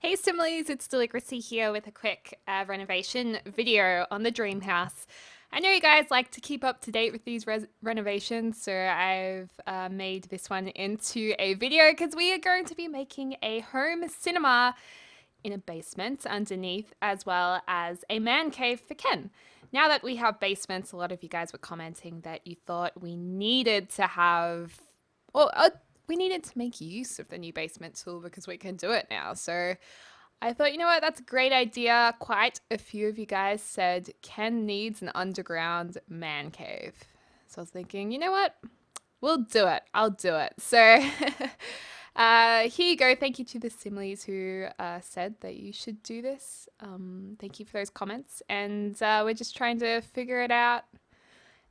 Hey Similes, it's Deligracy here with a quick renovation video on the dream house. I know you guys like to keep up to date with these renovations, so I've made this one into a video because we are going to be making a home cinema in a basement underneath, as well as a man cave for Ken. Now that we have basements, a lot of you guys were commenting that you thought we needed to have, or we needed to make use of the new basement tool because we can do it now. So I thought, you know what, that's a great idea. Quite a few of you guys said Ken needs an underground man cave. So I was thinking, you know what, we'll do it. I'll do it. So here you go. Thank you to the Simlies who said that you should do this. Thank you for those comments. And we're just trying to figure it out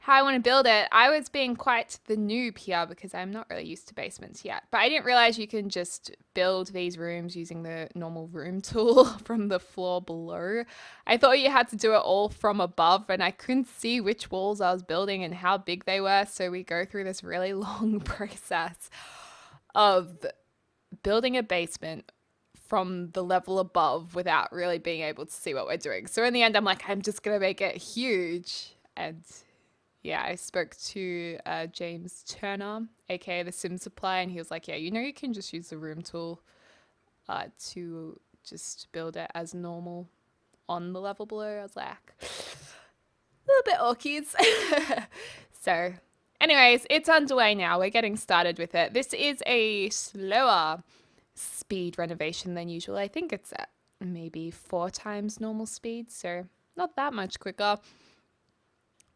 how I want to build it. I was being quite the noob here because I'm not really used to basements yet. But I didn't realize you can just build these rooms using the normal room tool from the floor below. I thought you had to do it all from above, and I couldn't see which walls I was building and how big they were. So we go through this really long process of building a basement from the level above without really being able to see what we're doing. So in the end, I'm like, I'm just going to make it huge. And yeah, I spoke to James Turner, aka the Sim Supply, and he was like, yeah, you know, you can just use the room tool to just build it as normal on the level below. I was like, a little bit awkward. So anyways, it's underway now. We're getting started with it. This is a slower speed renovation than usual. I think it's at maybe 4 times normal speed, so not that much quicker.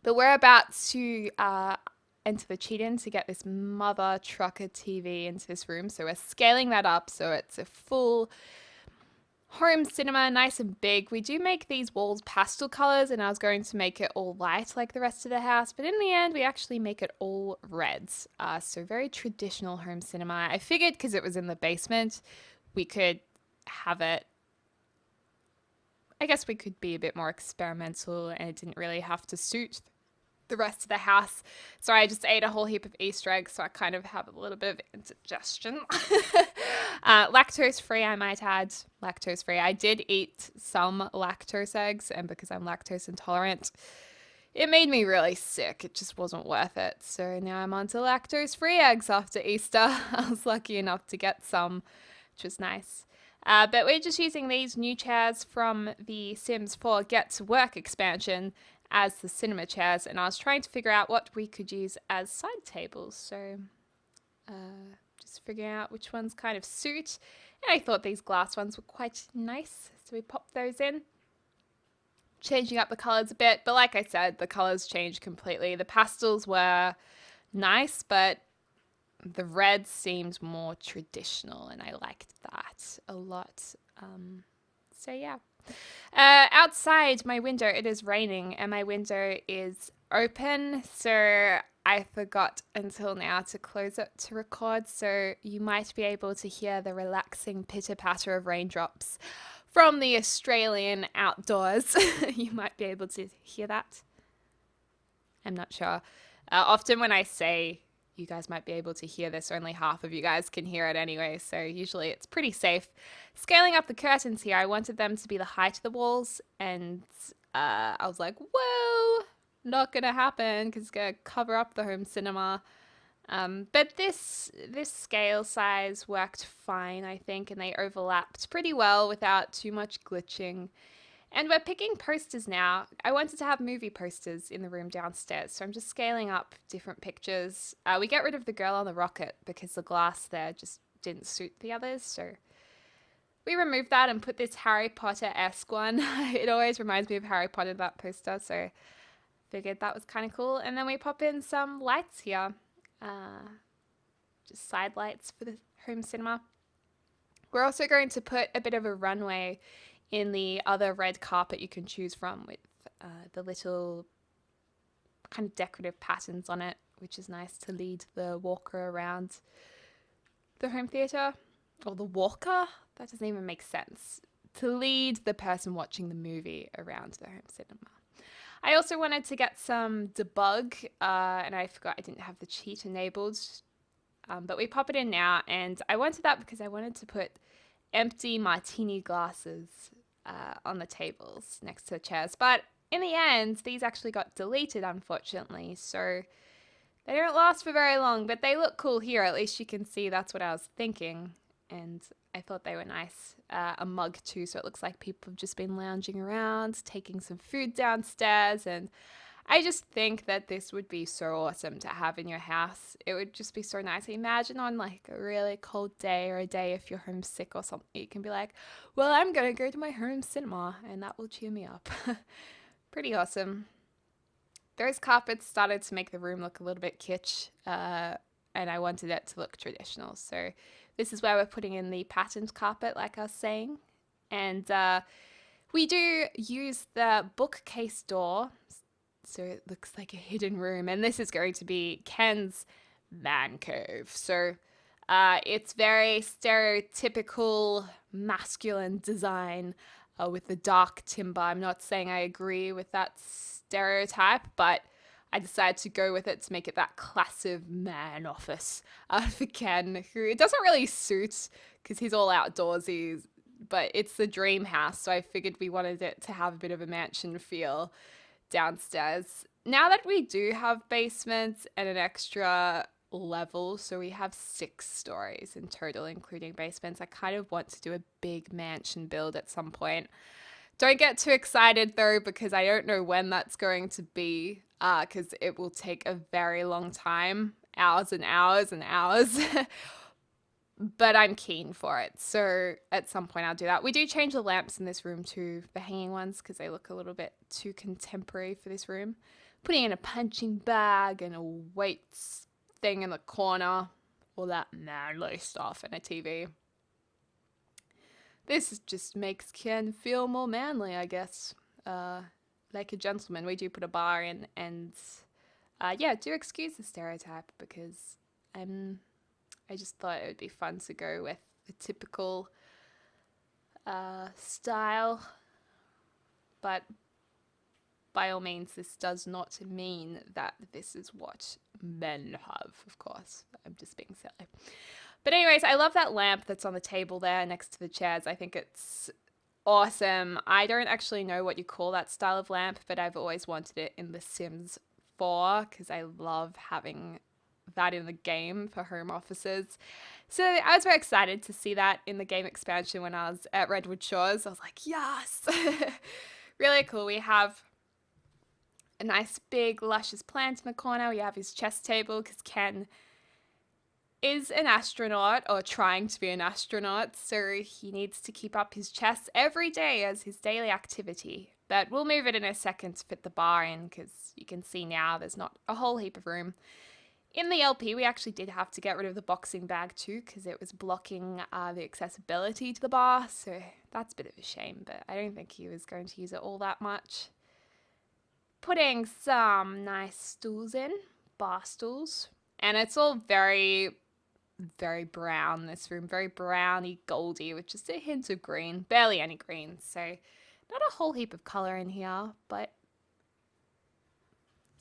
But we're about to enter the cheat-in to get this mother trucker TV into this room. So we're scaling that up so it's a full home cinema, nice and big. We do make these walls pastel colors, and I was going to make it all light like the rest of the house, but in the end we actually make it all reds. So very traditional home cinema. I figured because it was in the basement, we could have it, I guess we could be a bit more experimental and it didn't really have to suit the rest of the house. So I just ate a whole heap of Easter eggs, so I kind of have a little bit of indigestion. Lactose free, I might add. Lactose free. I did eat some lactose eggs, and because I'm lactose intolerant, it made me really sick. It just wasn't worth it. So now I'm on to lactose free eggs after Easter. I was lucky enough to get some, which was nice. But we're just using these new chairs from the Sims 4 Get to Work expansion as the cinema chairs, and I was trying to figure out what we could use as side tables. So just figuring out which ones kind of suit. And I thought these glass ones were quite nice, so we popped those in. Changing up the colors a bit, but like I said, the colors changed completely. The pastels were nice, but the red seemed more traditional, and I liked that a lot. So yeah. Outside my window, it is raining, and my window is open, so I forgot until now to close it to record, so you might be able to hear the relaxing pitter-patter of raindrops from the Australian outdoors. You might be able to hear that. I'm not sure. Often when I say you guys might be able to hear this, only half of you guys can hear it anyway, so usually it's pretty safe. Scaling up the curtains here, I wanted them to be the height of the walls, and I was like, whoa, not gonna happen because it's gonna cover up the home cinema. But this scale size worked fine, I think, and they overlapped pretty well without too much glitching. And we're picking posters now. I wanted to have movie posters in the room downstairs, so I'm just scaling up different pictures. We get rid of the girl on the rocket because the glass there just didn't suit the others, so we removed that and put this Harry Potter-esque one. It always reminds me of Harry Potter, that poster, so figured that was kind of cool. And then we pop in some lights here, just side lights for the home cinema. We're also going to put a bit of a runway in the other red carpet you can choose from with the little kind of decorative patterns on it, which is nice to lead the walker around the home theatre. Or the walker? That doesn't even make sense. To lead the person watching the movie around the home cinema. I also wanted to get some debug, and I forgot I didn't have the cheat enabled, but we pop it in now, and I wanted that because I wanted to put empty martini glasses on the tables next to the chairs. But in the end, these actually got deleted, unfortunately. So they don't last for very long, but they look cool here. At least you can see that's what I was thinking. And I thought they were nice. A mug too, so it looks like people have just been lounging around, taking some food downstairs. And I just think that this would be so awesome to have in your house. It would just be so nice. Imagine on like a really cold day, or a day if you're homesick or something, you can be like, well, I'm going to go to my home cinema, and that will cheer me up. Pretty awesome. Those carpets started to make the room look a little bit kitsch, and I wanted it to look traditional. So this is where we're putting in the patterned carpet, like I was saying. And we do use the bookcase door, so it looks like a hidden room. And this is going to be Ken's man cave. So it's very stereotypical masculine design with the dark timber. I'm not saying I agree with that stereotype, but I decided to go with it to make it that classic man office for Ken, who it doesn't really suit because he's all outdoorsy, but it's the dream house, so I figured we wanted it to have a bit of a mansion feel downstairs. Now that we do have basements and an extra level, so we have 6 stories in total, including basements, I kind of want to do a big mansion build at some point. Don't get too excited though, because I don't know when that's going to be, because it will take a very long time, hours and hours and hours. But I'm keen for it, so at some point I'll do that. We do change the lamps in this room too, the hanging ones, because they look a little bit too contemporary for this room. Putting in a punching bag and a weights thing in the corner, all that manly stuff, and a TV. This just makes Ken feel more manly, I guess. Like a gentleman. We do put a bar in, and yeah, do excuse the stereotype, because I just thought it would be fun to go with the typical style. But by all means, this does not mean that this is what men have, of course. I'm just being silly. But anyways, I love that lamp that's on the table there next to the chairs. I think it's awesome. I don't actually know what you call that style of lamp, but I've always wanted it in The Sims 4 because I love having that in the game for home offices. So I was very excited to see that in the game expansion when I was at Redwood Shores. I was like, yes! Really cool. We have a nice big luscious plant in the corner. We have his chess table because Ken is an astronaut, or trying to be an astronaut, so he needs to keep up his chess every day as his daily activity. But we'll move it in a second to fit the bar in, because you can see now there's not a whole heap of room. In the LP, we actually did have to get rid of the boxing bag too, because it was blocking the accessibility to the bar, so that's a bit of a shame, but I don't think he was going to use it all that much. Putting some nice stools in, bar stools, and it's all very brown, this room, very browny, goldy, with just a hint of green, barely any green, so not a whole heap of color in here, but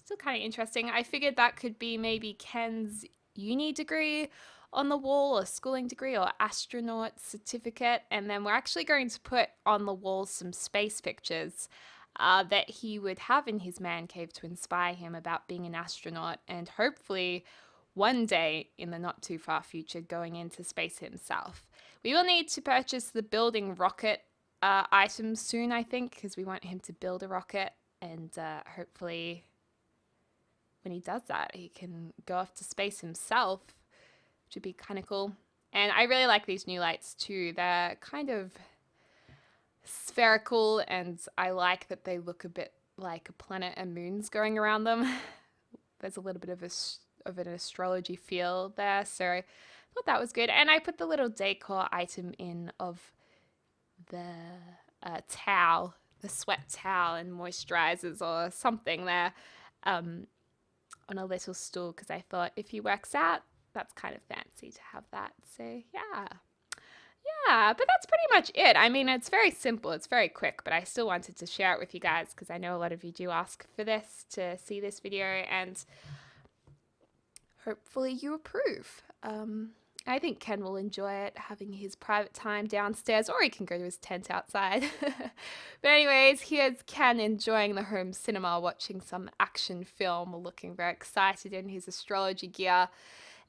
still kind of interesting. I figured that could be maybe Ken's uni degree on the wall, or schooling degree, or astronaut certificate, and then we're actually going to put on the wall some space pictures that he would have in his man cave to inspire him about being an astronaut, and hopefully one day in the not too far future going into space himself. We will need to purchase the building rocket items soon, I think, because we want him to build a rocket, and hopefully when he does that he can go off to space himself, which would be kind of cool. And I really like these new lights too. They're kind of spherical, and I like that they look a bit like a planet and moons going around them. There's a little bit of an astrology feel there, so I thought that was good. And I put the little decor item in of the towel, the sweat towel and moisturizers or something there on a little stool, because I thought if he works out, that's kind of fancy to have that. So yeah, but that's pretty much it. I mean, it's very simple, it's very quick, but I still wanted to share it with you guys because I know a lot of you do ask for this, to see this video, and hopefully you approve. I think Ken will enjoy it, having his private time downstairs, or he can go to his tent outside. But anyways, here's Ken enjoying the home cinema, watching some action film, looking very excited in his astrology gear.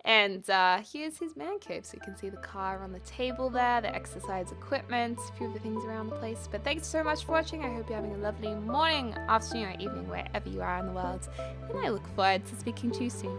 And here's his man cave, so you can see the car on the table there, the exercise equipment, a few of the things around the place. But thanks so much for watching. I hope you're having a lovely morning, afternoon, or evening, wherever you are in the world. And I look forward to speaking to you soon.